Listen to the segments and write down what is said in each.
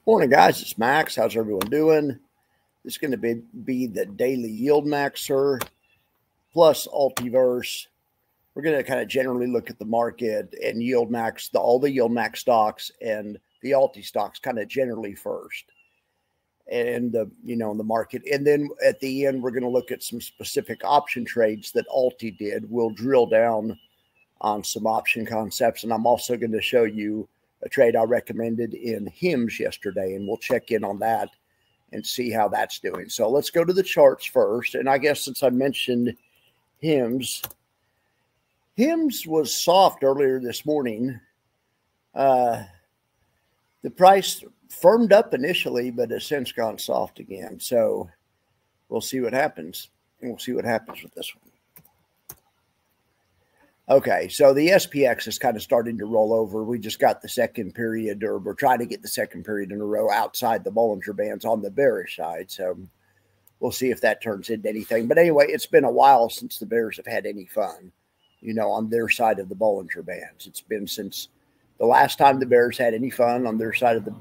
Morning, guys. It's Max. How's everyone doing? This is going to be the Daily YieldMax'er plus Altiverse. We're going to kind of generally look at the market and YieldMax, all the YieldMax stocks and the Alti stocks kind of generally first. And, the market. And then at the end, we're going to look at some specific option trades that Alti did. We'll drill down on some option concepts. And I'm also going to show you a trade I recommended in HIMS yesterday, and we'll check in on that and see how that's doing. So let's go to the charts first. And I guess since I mentioned HIMS was soft earlier this morning. The price firmed up initially, but has since gone soft again. So we'll see what happens, and we'll see what happens with this one. Okay, so the SPX is kind of starting to roll over. We just got the second period, or we're trying to get the second period in a row outside the Bollinger Bands on the bearish side. So we'll see if that turns into anything. But anyway, it's been a while since the bears have had any fun, on their side of the Bollinger Bands. It's been since the last time the bears had any fun on their side of the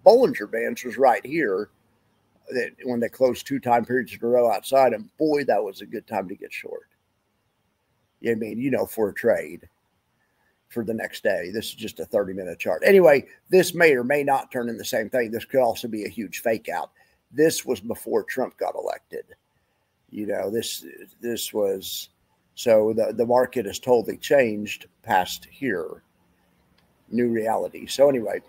Bollinger Bands was right here, when they closed 2 time periods in a row outside. And boy, that was a good time to get short. For a trade for the next day. This is just a 30-minute chart. Anyway, this may or may not turn in the same thing. This could also be a huge fake out. This was before Trump got elected. This was, so the market has totally changed past here. New reality. So anyway,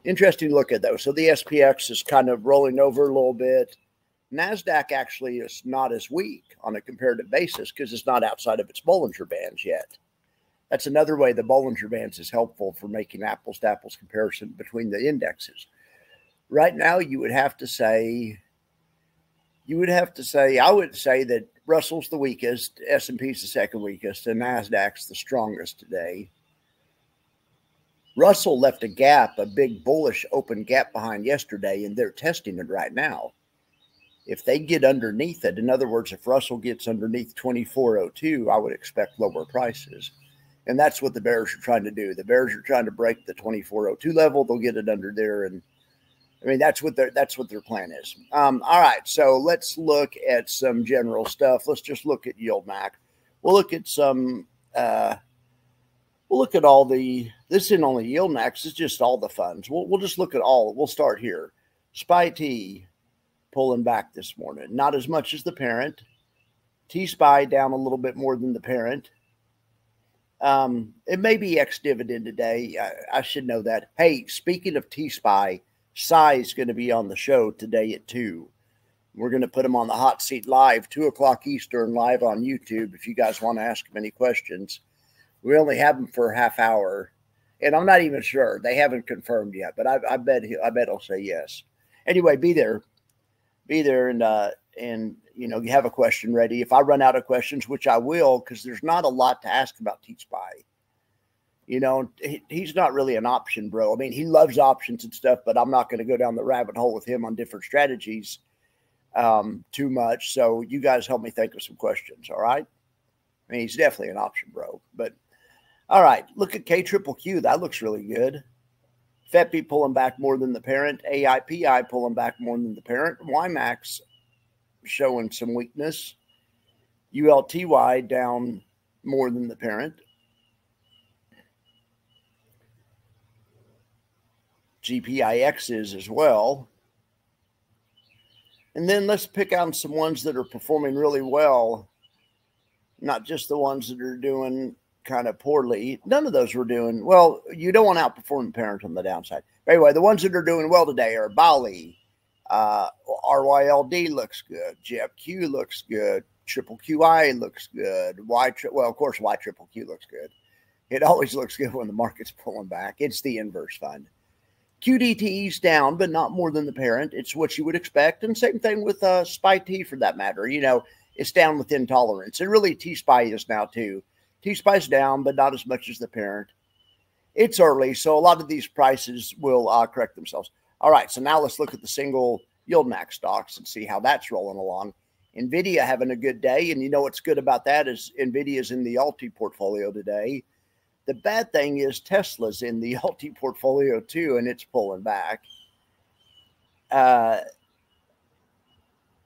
interesting to look at those. So the SPX is kind of rolling over a little bit. NASDAQ actually is not as weak on a comparative basis because it's not outside of its Bollinger Bands yet. That's another way the Bollinger Bands is helpful for making apples to apples comparison between the indexes. Right now, I would say that Russell's the weakest, S&P's the second weakest, and NASDAQ's the strongest today. Russell left a gap, a big bullish open gap behind yesterday, and they're testing it right now. If they get underneath it, in other words, if Russell gets underneath 2402, I would expect lower prices. And that's what the bears are trying to do. The bears are trying to break the 2402 level. They'll get it under there. And that's what their plan is. All right. So let's look at some general stuff. Let's just look at YieldMax. We'll look at some, we'll look at all the, this isn't only YieldMax, it's just all the funds. We'll just look at all. We'll start here. SPY-T pulling back this morning. Not as much as the parent. T-SPY down a little bit more than the parent. It may be ex-dividend today. I should know that. Hey, speaking of T-SPY, Cy is going to be on the show today at 2. We're going to put him on the hot seat live, 2 o'clock Eastern, live on YouTube, if you guys want to ask him any questions. We only have him for a half hour, and I'm not even sure. They haven't confirmed yet, but I bet he'll say yes. Anyway, be there. And you have a question ready. If I run out of questions, which I will, because there's not a lot to ask about T-SPY. He's not really an option bro. I mean, he loves options and stuff, but I'm not going to go down the rabbit hole with him on different strategies too much. So you guys help me think of some questions, all right? I mean, he's definitely an option bro. But, all right, look at KQQQ. That looks really good. FEPI pulling back more than the parent. AIPI pulling back more than the parent. YMAX showing some weakness. ULTY down more than the parent. GPIX is as well. And then let's pick out some ones that are performing really well, not just the ones that are doing kind of poorly. None of those were doing well. You don't want to outperform the parent on the downside. But anyway, the ones that are doing well today are Bali, RYLD looks good, JEPQ looks good, Triple QI looks good, well, of course, YQQQ looks good. It always looks good when the market's pulling back. It's the inverse fund. QDTE's down, but not more than the parent. It's what you would expect. And same thing with SPY-T for that matter. It's down within tolerance. And really T-SPY is now too. T-SPY's down, but not as much as the parent. It's early, so a lot of these prices will correct themselves. All right, so now let's look at the single YieldMax stocks and see how that's rolling along. NVIDIA having a good day, and what's good about that is NVIDIA's in the Alti portfolio today. The bad thing is Tesla's in the Alti portfolio too, and it's pulling back.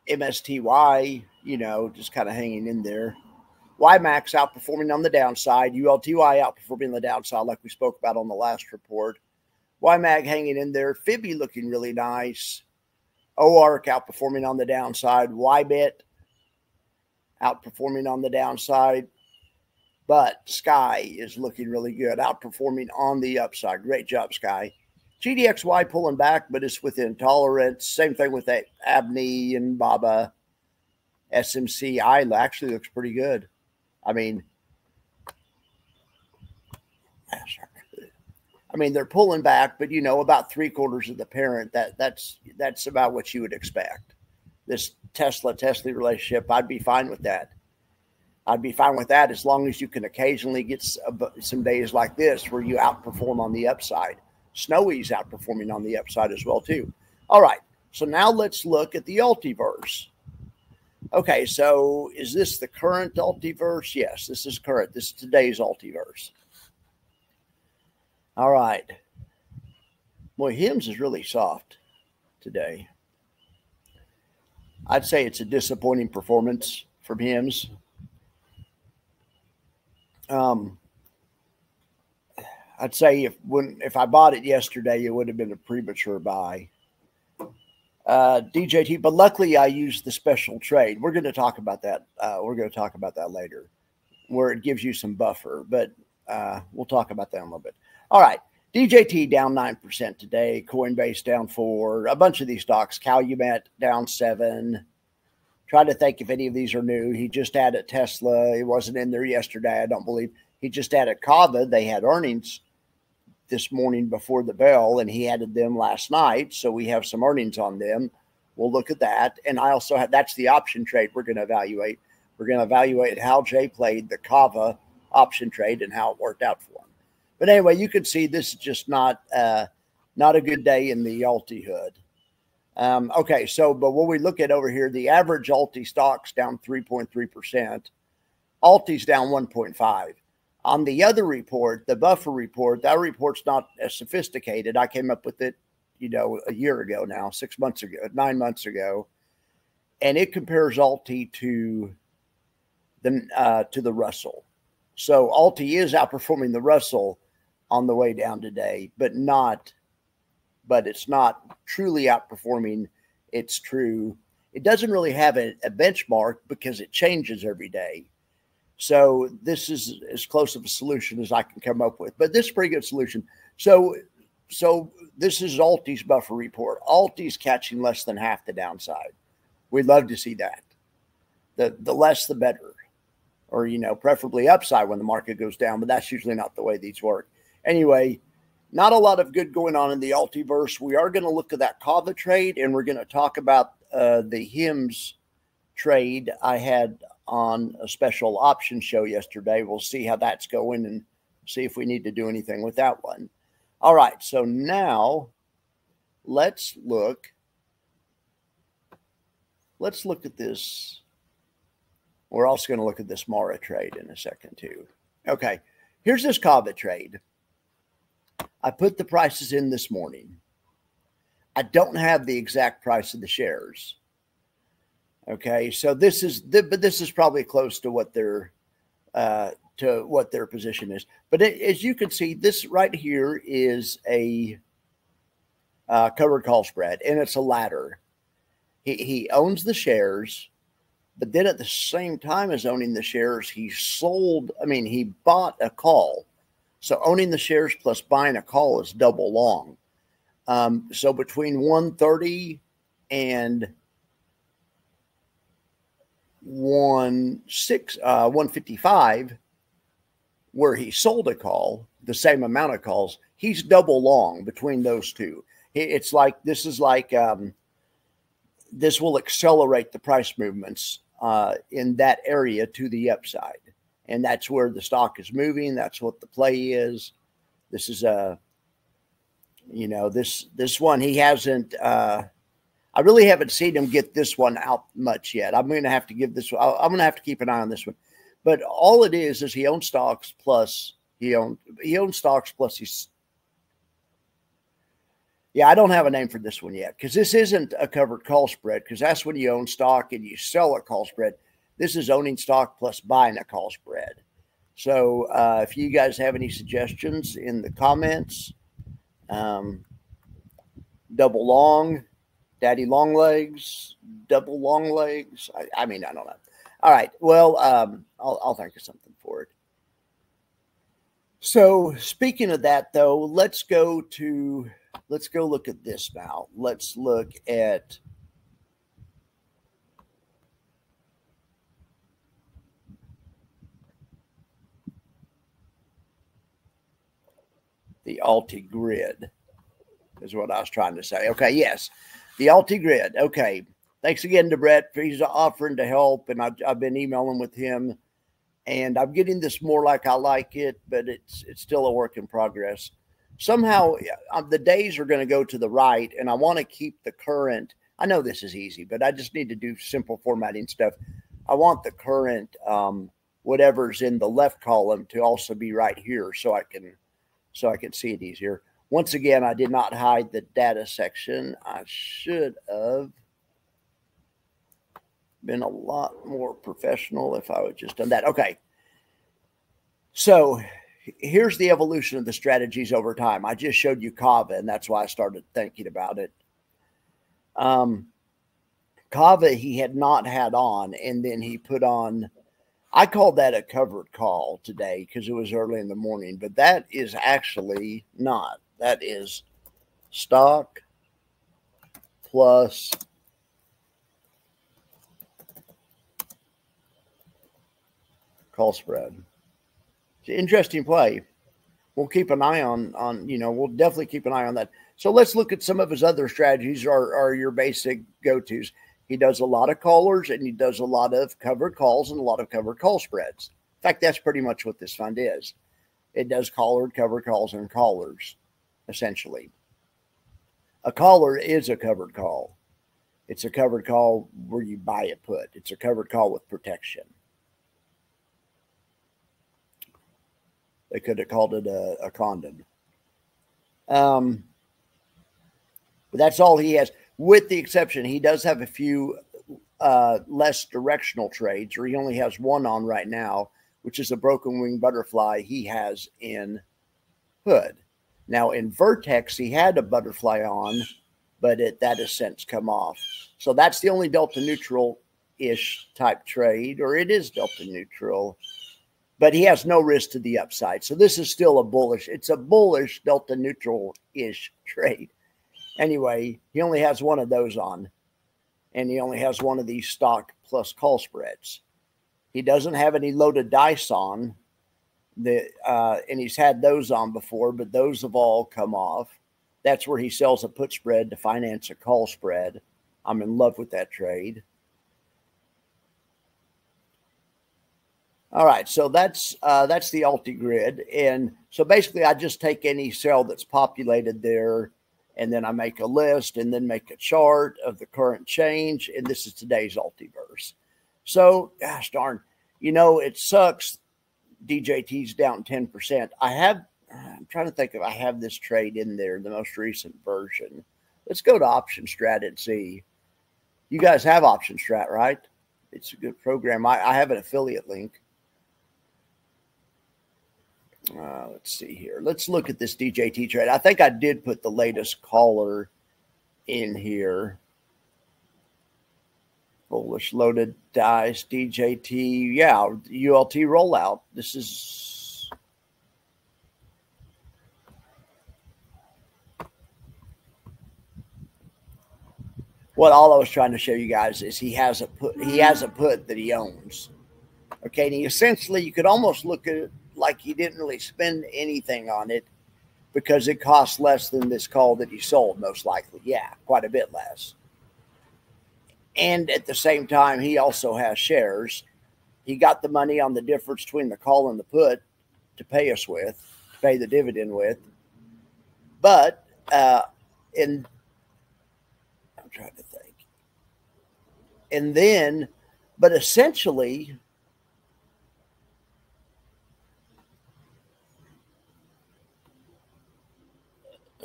MSTY, you know, just kind of hanging in there. YMAX outperforming on the downside. ULTY outperforming on the downside, like we spoke about on the last report. YMAG hanging in there. Fibby looking really nice. OARC outperforming on the downside. YBIT outperforming on the downside. But Sky is looking really good, outperforming on the upside. Great job, Sky. GDXY pulling back, but it's within tolerance. Same thing with that Abney and Baba. SMCI actually looks pretty good. I mean, they're pulling back, but you know, about 3/4 of the parent. That's about what you would expect. This Tesla relationship, I'd be fine with that. I'd be fine with that as long as you can occasionally get some days like this where you outperform on the upside. Snowy's outperforming on the upside as well too. All right, so now let's look at the Altiverse. Okay, so is this the current Altiverse? Yes, this is current. This is today's Altiverse. All right. Boy, HIMS is really soft today. I'd say it's a disappointing performance from HIMS. I'd say if I bought it yesterday, it would have been a premature buy. DJT, but luckily I used the special trade. We're going to talk about that. We're going to talk about that later, where it gives you some buffer, but we'll talk about that in a little bit. All right. DJT down 9% today. Coinbase down 4%. A bunch of these stocks. Calumet down 7%. Try to think if any of these are new. He just added Tesla. It wasn't in there yesterday, I don't believe. He just added Kava. They had earnings this morning before the bell, and he added them last night. So we have some earnings on them. We'll look at that. And I also have, that's the option trade we're going to evaluate. We're going to evaluate how Jay played the Kava option trade and how it worked out for him. But anyway, you can see this is just not a good day in the Alti hood. Okay, so but what we look at over here, the average Alti stock's down 3.3%. Alti's down 1.5%. On the other report, the buffer report, that report's not as sophisticated. I came up with it, you know, a year ago now, 6 months ago, 9 months ago, and it compares Alti to the Russell. So Alti is outperforming the Russell on the way down today, but it's not truly outperforming. It's true. It doesn't really have a benchmark because it changes every day. So this is as close of a solution as I can come up with, but this is a pretty good solution. So this is Alti's buffer report. Alti's catching less than half the downside. We'd love to see that. The less, the better, or, you know, preferably upside when the market goes down, but that's usually not the way these work. Anyway, not a lot of good going on in the Altiverse. We are going to look at that Kava trade, and we're going to talk about the HIMS trade I had on a special option show yesterday. We'll see how that's going and see if we need to do anything with that one. All right, so now let's look at this. We're also going to look at this Mara trade in a second too. Okay, here's this Kava trade. I put the prices in this morning. I don't have the exact price of the shares. Okay, so this is probably close to what their position is. But as you can see, this right here is a covered call spread, and it's a ladder. He owns the shares, but then at the same time as owning the shares, he bought a call. So owning the shares plus buying a call is double long. So between 130 and 155, where he sold a call, the same amount of calls, he's double long between those two. It's like, this will accelerate the price movements in that area to the upside. And that's where the stock is moving. That's what the play is. This is this one, he hasn't, I really haven't seen him get this one out much yet. I'm going to have to give this, I'm going to have to keep an eye on this one. But all it is he owns stocks plus He owns stocks plus he's, yeah, I don't have a name for this one yet because this isn't a covered call spread, because that's when you own stock and you sell a call spread. This is owning stock plus buying a call spread. So if you guys have any suggestions in the comments, double long, daddy long legs, double long legs. I mean, I don't know. All right. Well, I'll think of something for it. So speaking of that, though, let's go look at this now. Let's look at the Alti-Grid is what I was trying to say. Okay, yes, the Alti-Grid. Okay, thanks again to Brett. He's offering to help, and I've been emailing with him, and I'm getting this more like I like it, but it's still a work in progress. Somehow the days are going to go to the right, and I want to keep the current. I know this is easy, but I just need to do simple formatting stuff. I want the current whatever's in the left column to also be right here, so I can see it easier. Once again, I did not hide the data section. I should have been a lot more professional if I would just done that. Okay. So here's the evolution of the strategies over time. I just showed you Kava, and that's why I started thinking about it. Kava he had not had on, and then he put on, I called that a covered call today because it was early in the morning, but that is actually not. That is stock plus call spread. It's an interesting play. We'll keep an eye on we'll definitely keep an eye on that. So let's look at some of his other strategies are your basic go-tos. He does a lot of callers, and he does a lot of covered calls and a lot of covered call spreads. In fact, that's pretty much what this fund is. It does collared, covered calls, and callers, essentially. A caller is a covered call. It's a covered call where you buy a put. It's a covered call with protection. They could have called it a condom. But that's all he has, with the exception, he does have a few less directional trades, or he only has one on right now, which is a broken wing butterfly he has in Hood. Now in Vertex, he had a butterfly on, but that has since come off. So that's the only delta neutral-ish type trade, or it is delta neutral, but he has no risk to the upside. So this is still it's a bullish delta neutral-ish trade. Anyway, he only has one of those on, and he only has one of these stock plus call spreads. He doesn't have any loaded dice on, and he's had those on before, but those have all come off. That's where he sells a put spread to finance a call spread. I'm in love with that trade. All right, so that's the Alti-Grid, and so basically I just take any cell that's populated there, and then I make a list and then make a chart of the current change. And this is today's Altiverse. So, gosh darn, it sucks. DJT's down 10%. I'm trying to think if I have this trade in there, the most recent version. Let's go to Optionstrat and see. You guys have Optionstrat, right? It's a good program. I have an affiliate link. Let's see here. Let's look at this DJT trade. I think I did put the latest caller in here. Bullish loaded dice, DJT. Yeah, ULT rollout. This is what all I was trying to show you guys is he has a put that he owns. Okay, and essentially you could almost look at it like he didn't really spend anything on it because it costs less than this call that he sold, most likely. Yeah, quite a bit less. And at the same time, he also has shares. He got the money on the difference between the call and the put to pay us with, to pay the dividend with. But I'm trying to think. And then, but essentially,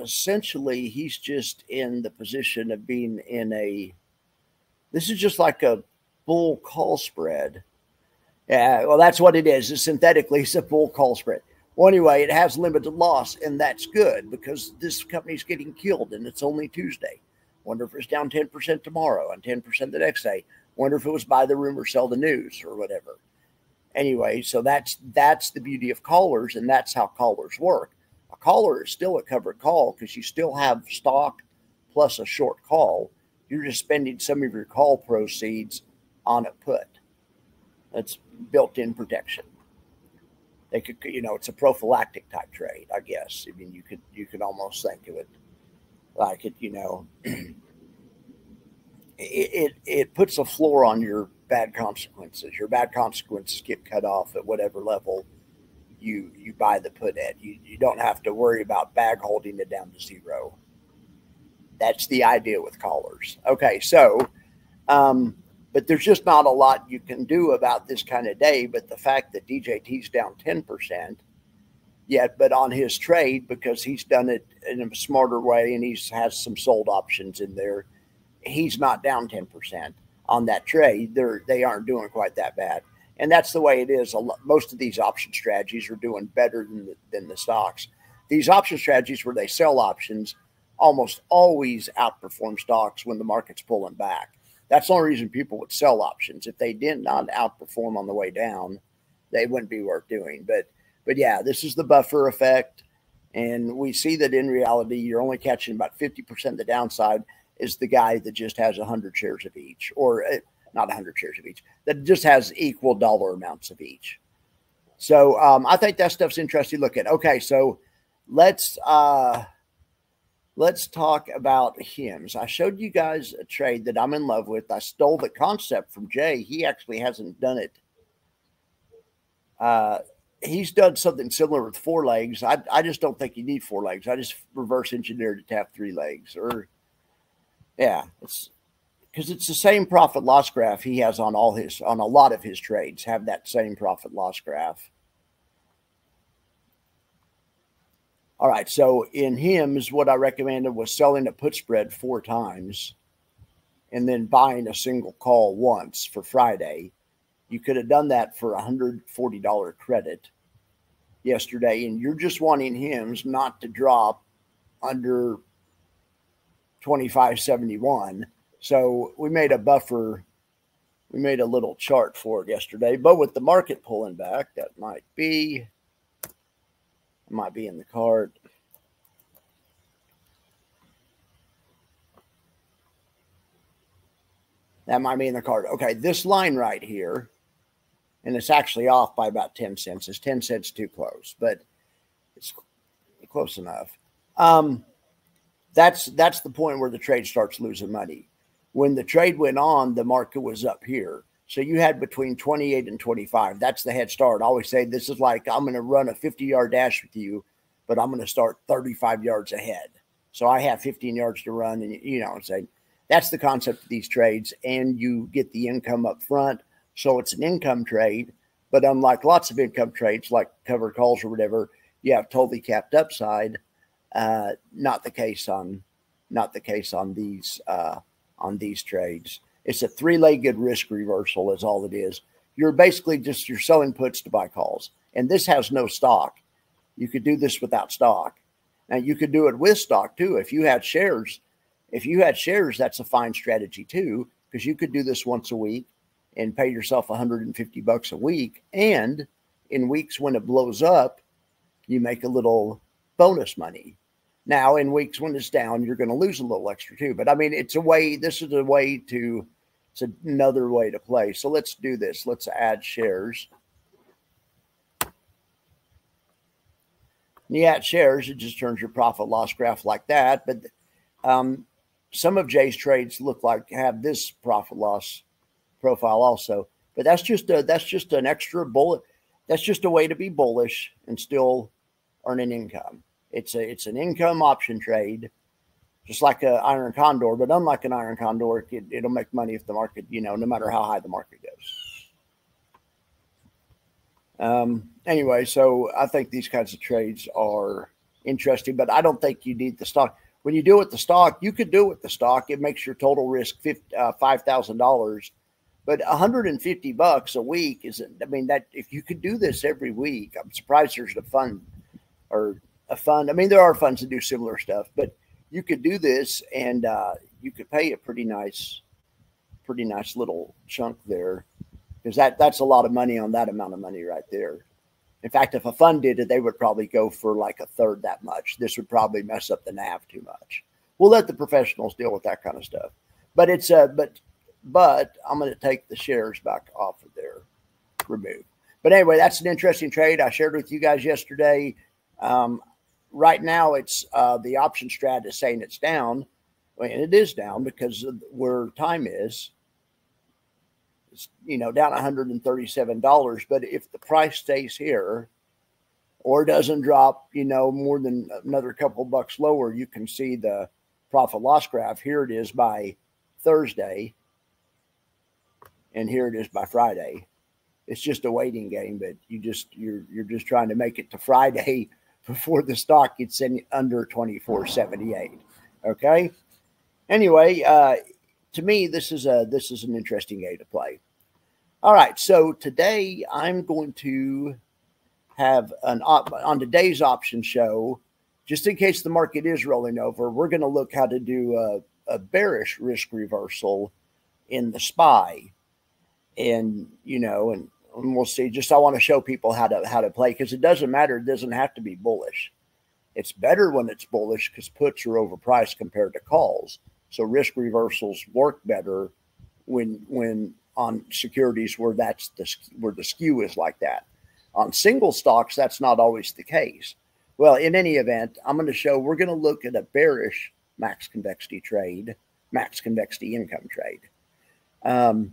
essentially he's just in the position of being in this is just like a bull call spread. Yeah, well, that's what it is. It's synthetically, it's a bull call spread. Well, anyway, it has limited loss, and that's good because this company's getting killed, and it's only Tuesday. Wonder if it's down 10% tomorrow and 10% the next day. Wonder if it was buy the rumor, sell the news, or whatever. Anyway, so that's the beauty of callers, and that's how callers work. A caller is still a covered call because you still have stock plus a short call. You're just spending some of your call proceeds on a put. That's built-in protection. They could, it's a prophylactic type trade, I guess. I mean, you could almost think of it like it, it puts a floor on your bad consequences. Your bad consequences get cut off at whatever level you buy the put at. You don't have to worry about bag holding it down to zero. That's the idea with callers. Okay, so but there's just not a lot you can do about this kind of day. But the fact that DJT's down 10%, yet, but on his trade, because he's done it in a smarter way and he has some sold options in there, he's not down 10% on that trade. They aren't doing quite that bad. And that's the way it is. Most of these option strategies are doing better than the stocks. These option strategies where they sell options almost always outperform stocks when the market's pulling back. That's the only reason people would sell options. If they did not outperform on the way down, they wouldn't be worth doing. But yeah, this is the buffer effect. And we see that in reality, you're only catching about 50% of the downside is the guy that just has 100 shares of each, or not 100 shares of each, that just has equal dollar amounts of each. So I think that stuff's interesting to look at. Okay, so let's talk about HIMS. I showed you guys a trade that I'm in love with. I stole the concept from Jay. He actually hasn't done it. He's done something similar with 4 legs. I just don't think you need 4 legs. I just reverse engineered it to have 3 legs. Or yeah, it's because it's the same profit loss graph he has on a lot of his trades. Have that same profit loss graph. All right, so in HIMS, what I recommended was selling a put spread 4 times and then buying a single call once for Friday. You could have done that for $140 credit yesterday, and you're just wanting HIMS not to drop under 25.71. So we made a buffer. We made a little chart for it yesterday, but with the market pulling back, that might be in the card. That might be in the card. Okay, this line right here, and it's actually off by about 10 cents. It's 10 cents too close, but it's close enough. That's the point where the trade starts losing money. When the trade went on, the market was up here. So you had between 28 and 25. That's the head start. I always say this is like I'm going to run a 50-yard dash with you, but I'm going to start 35 yards ahead. So I have 15 yards to run, and say that's the concept of these trades, and you get the income up front. So it's an income trade, but unlike lots of income trades like covered calls or whatever, you have totally capped upside. Not the case on these trades. It's a 3-legged risk reversal is all it is. You're basically you're selling puts to buy calls. And this has no stock. You could do this without stock. Now you could do it with stock too. If you had shares, that's a fine strategy too, because you could do this once a week and pay yourself $150 a week. And in weeks when it blows up, you make a little bonus money. Now, in weeks when it's down, you're going to lose a little extra too. But I mean, it's another way to play. So let's do this. Let's add shares. When you add shares, it just turns your profit loss graph like that. But some of Jay's trades have this profit loss profile also. But that's just an extra bullet. That's just a way to be bullish and still earn an income. It's an income option trade, just like an iron condor, but unlike an iron condor, it'll make money if the market, no matter how high the market goes. Anyway, so I think these kinds of trades are interesting, but I don't think you need the stock. When you do it with the stock, you could do it with the stock. It makes your total risk $5,000, but $150 a week isn't. I mean, that if you could do this every week, I'm surprised there's a fund. I mean, there are funds that do similar stuff, but you could do this and you could pay a pretty nice little chunk there, because that's a lot of money on that amount of money right there. In fact, if a fund did it, they would probably go for like a third that much. This would probably mess up the NAV too much. We'll let the professionals deal with that kind of stuff. But it's but I'm going to take the shares back off of there, remove. But anyway, that's an interesting trade I shared with you guys yesterday. Right now, it's the Optionstrat is saying it's down, and it is down because of where time is. It's, down $137. But if the price stays here or doesn't drop, more than another couple bucks lower, you can see the profit loss graph. Here it is by Thursday, and here it is by Friday. It's just a waiting game, but you're just trying to make it to Friday before the stock gets in under 24.78. Okay. Anyway, to me, this is an interesting game to play. All right, so today I'm going to have on today's option show, just in case the market is rolling over, we're going to look how to do a bearish risk reversal in the SPY, and and we'll see. Just I want to show people how to play, because it doesn't matter. It doesn't have to be bullish. It's better when it's bullish because puts are overpriced compared to calls. So risk reversals work better when on securities where where the skew is like that. On single stocks, that's not always the case. Well, in any event, we're going to look at a bearish max convexity trade, max convexity income trade on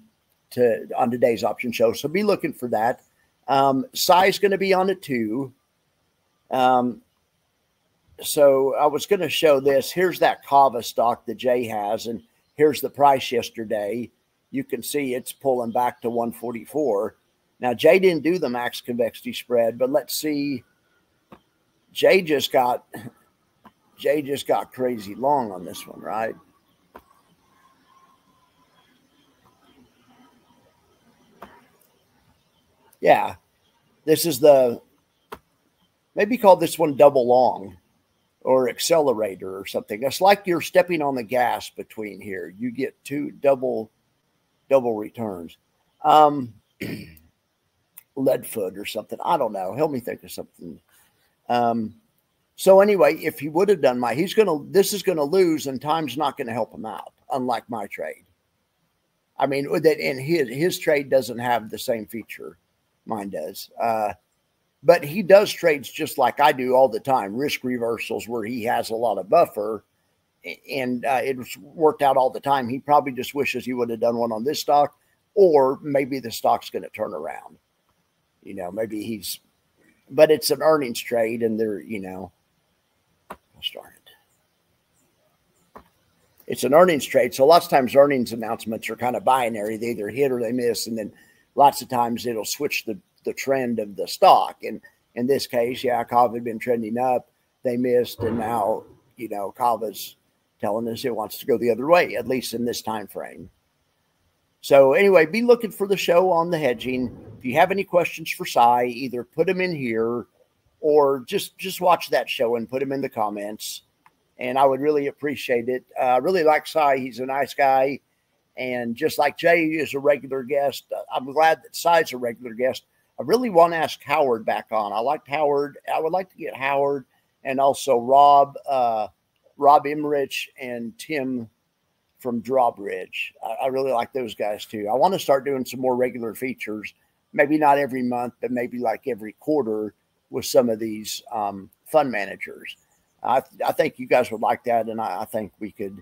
today's option show. So be looking for that. Size going to be on it too. So I was going to show this. Here's that Kava stock that Jay has, and here's the price yesterday. You can see it's pulling back to 144. Now, Jay didn't do the max convexity spread, but let's see. Jay just got crazy long on this one, right? Yeah, this is maybe call this one double long or accelerator or something. It's like you're stepping on the gas between here. You get two double returns. Lead foot or something. I don't know. Help me think of something. So anyway, if he would have done this is going to lose, and time's not going to help him out, unlike my trade. I mean, and his trade doesn't have the same feature mine does. But he does trades just like I do all the time, risk reversals where he has a lot of buffer, and it's worked out all the time. He probably just wishes he would have done one on this stock, or maybe the stock's going to turn around. But it's an earnings trade, and I'll start it. It's an earnings trade. So lots of times earnings announcements are kind of binary. They either hit or they miss. And then lots of times it'll switch the trend of the stock. And in this case, Kava had been trending up. They missed. And now, Kava's telling us it wants to go the other way, at least in this time frame. So anyway, be looking for the show on the hedging. If you have any questions for Cy, either put them in here or just watch that show and put them in the comments. And I would really appreciate it. I really like Cy. He's a nice guy. And just like Jay is a regular guest, I'm glad that Cy's a regular guest. I really want to ask Howard back on. I liked Howard. I would like to get Howard and also Rob Emmerich and Tim from Drawbridge. I really like those guys too. I want to start doing some more regular features, maybe not every month, but maybe like every quarter with some of these fund managers. I think you guys would like that, and I think we could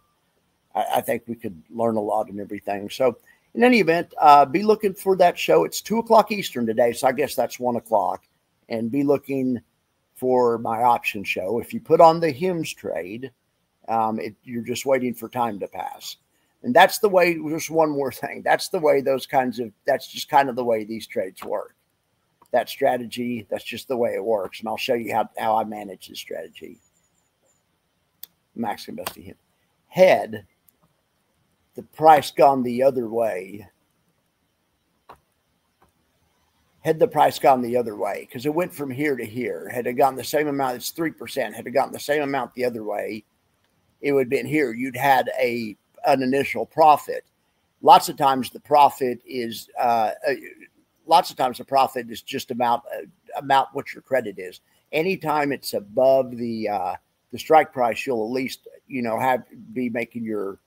learn a lot and everything. So in any event, be looking for that show. It's 2:00 Eastern today, so I guess that's 1:00. And be looking for my option show. If you put on the HIMS trade, you're just waiting for time to pass. And that's the way, just one more thing. That's just kind of the way these trades work. that strategy. That's just the way it works. And I'll show you how I manage this strategy. Max investing hit. Had the price gone the other way, because it went from here to here, had it gotten the same amount, it's 3%, had it gotten the same amount the other way, it would have been here. You'd had an initial profit. Lots of times the profit is just about what your credit is. Anytime it's above the strike price, you'll at least be making your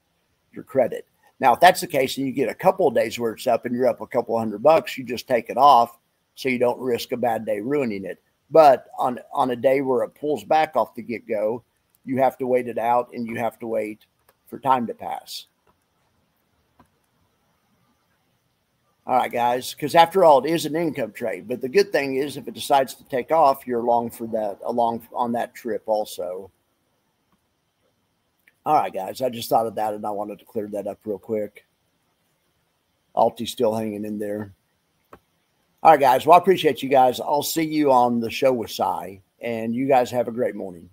credit. Now, if that's the case, and you get a couple of days where it's up and you're up a couple $100, you just take it off so you don't risk a bad day ruining it. But on a day where it pulls back off the get-go, you have to wait it out, and you have to wait for time to pass. All right, guys, because after all, it is an income trade. But the good thing is, if it decides to take off, you're along on that trip also. All right, guys, I just thought of that, and I wanted to clear that up real quick. Alti's still hanging in there. All right, guys, well, I appreciate you guys. I'll see you on the show with Cy, and you guys have a great morning.